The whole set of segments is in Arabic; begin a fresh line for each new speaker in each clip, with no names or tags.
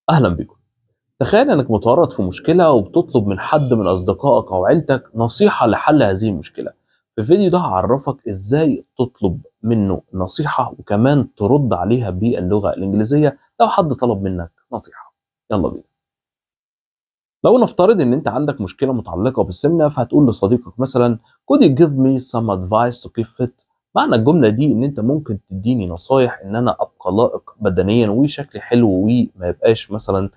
أهلا بكم. تخيل إنك متورط في مشكلة وبتطلب من حد من أصدقائك أو عيلتك نصيحة لحل هذه المشكلة. في الفيديو ده هعرفك إزاي تطلب منه نصيحة وكمان ترد عليها باللغة الإنجليزية لو حد طلب منك نصيحة. يلا بينا. لو نفترض إن أنت عندك مشكلة متعلقة بالسمنة فهتقول لصديقك مثلا could you give me some advice to keep fit. معنى الجملة دي إن أنت ممكن تديني نصايح إن أنا أبقى لائق بدنيا وشكلي حلو وما يبقاش مثلا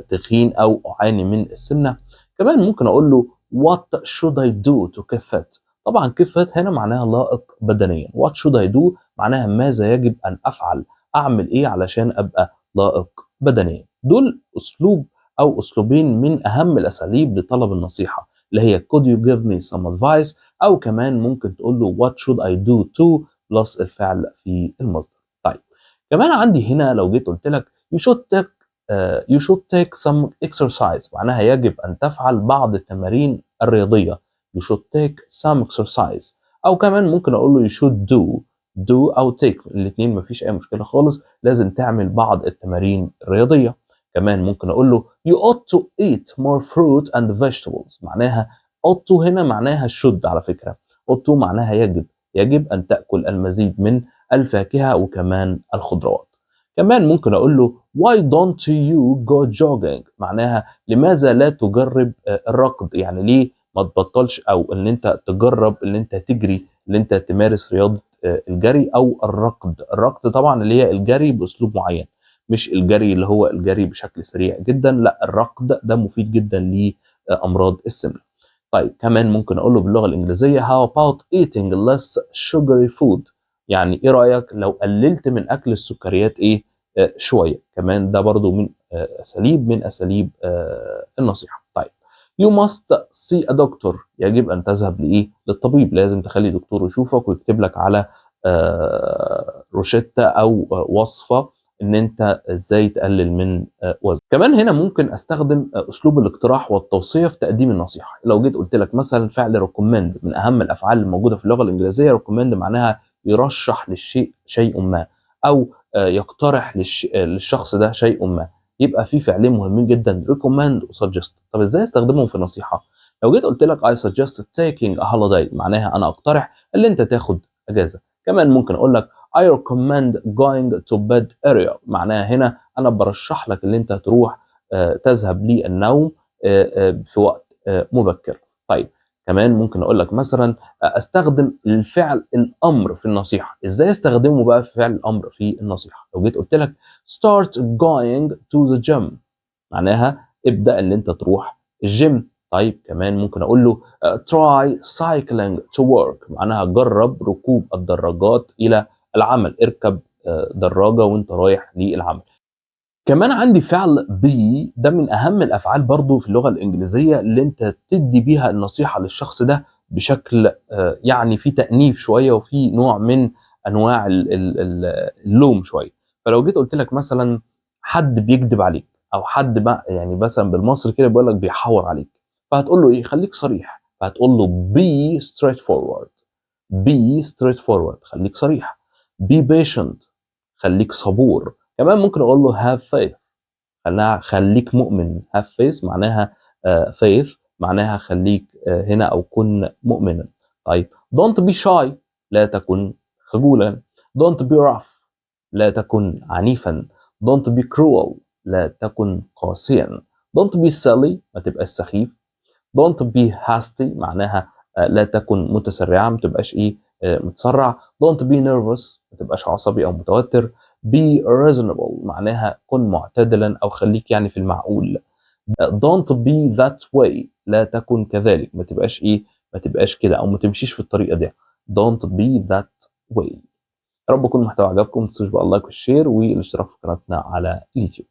تخين أو أعاني من السمنة. كمان ممكن أقول له what should I do to keep fit. طبعا keep fit هنا معناها لائق بدنيا. what should I do معناها ماذا يجب أن أفعل، أعمل إيه علشان أبقى لائق بدنيا. دول أسلوب أو أسلوبين من أهم الأساليب لطلب النصيحة اللي هي could you give me some advice، أو كمان ممكن تقول له what should I do to plus الفعل في المصدر. طيب كمان عندي هنا لو جيت قلت لك you should take some exercise معناها يجب أن تفعل بعض التمارين الرياضية. you should take some exercise. أو كمان ممكن أقول له you should do أو take، الاتنين مفيش أي مشكلة خالص، لازم تعمل بعض التمارين الرياضية. كمان ممكن أقول له you ought to eat more fruit and vegetables. معناها ought to هنا معناها should على فكرة. ought to معناها يجب أن تأكل المزيد من الفاكهة وكمان الخضروات. كمان ممكن أقول له why don't you go jogging. معناها لماذا لا تجرب الركض، يعني ليه ما تبطلش أو إن أنت تجرب إن أنت تجري، إن أنت تمارس رياضة الجري أو الركض طبعا اللي هي الجري بأسلوب معين، مش الجري اللي هو الجري بشكل سريع جدا، لا الركض ده مفيد جدا لأمراض السمنة. طيب كمان ممكن أقول له باللغة الإنجليزية how about eating less sugary food. يعني إيه رأيك لو قللت من أكل السكريات إيه شوية. كمان ده برضو من أساليب من أساليب النصيحة. طيب you must see a doctor. يجب أن تذهب لإيه للطبيب، لازم تخلي دكتور يشوفك ويكتب لك على روشتة أو وصفة ان انت ازاي تقلل من وزن. كمان هنا ممكن استخدم اسلوب الاقتراح والتوصيه في تقديم النصيحه. لو جيت قلت لك مثلا فعل ريكومند، من اهم الافعال الموجوده في اللغه الانجليزيه ريكومند معناها يرشح للشيء شيء ما، او يقترح للشخص ده شيء ما. يبقى في فعلين مهمين جدا ريكومند وسجست. طب ازاي استخدمهم في النصيحه؟ لو جيت قلت لك I suggest taking a holiday معناها انا اقترح اللي انت تاخد اجازه. كمان ممكن اقول لك I recommend going to bed area معناها هنا أنا برشح لك اللي أنت تروح تذهب للنوم في وقت مبكر. طيب كمان ممكن أقول لك مثلا أستخدم الفعل الأمر في النصيحة. إزاي أستخدمه بقى في فعل الأمر في النصيحة؟ لو جيت قلت لك start going to the gym معناها ابدأ اللي أنت تروح الجيم. طيب كمان ممكن أقول له try cycling to work معناها جرب ركوب الدراجات إلى العمل. اركب دراجة وانت رايح للعمل. كمان عندي فعل be، ده من اهم الافعال برضو في اللغة الانجليزية اللي انت تدي بيها النصيحة للشخص ده بشكل يعني في تأنيب شوية وفي نوع من انواع اللوم شوية. فلو جيت قلت لك مثلا حد بيكذب عليك او حد بقى يعني مثلا بالمصري كده بيقول لك بيحور عليك، فهتقول له ايه؟ خليك صريح. فهتقول له be straightforward. be straightforward خليك صريح. be patient خليك صبور. كمان ممكن اقول له have faith خليك مؤمن. have faith معناها faith معناها خليك هنا او كن مؤمنا. طيب don't be shy لا تكن خجولا. don't be rough لا تكن عنيفا. don't be cruel لا تكن قاسيا. don't be silly ما تبقاش سخيف. don't be hasty معناها لا تكن متسرعا، ما تبقاش ايه متسرع. don't be nervous ما تبقاش عصبي او متوتر. be reasonable معناها كن معتدلا او خليك يعني في المعقول. don't be that way لا تكن كذلك، ما تبقاش ايه ما تبقاش كده او ما تمشيش في الطريقه دي. don't be that way. يا رب يكون المحتوى عجبكم، ما تنسوش بقى اللايك والشير والاشتراك في قناتنا على اليوتيوب.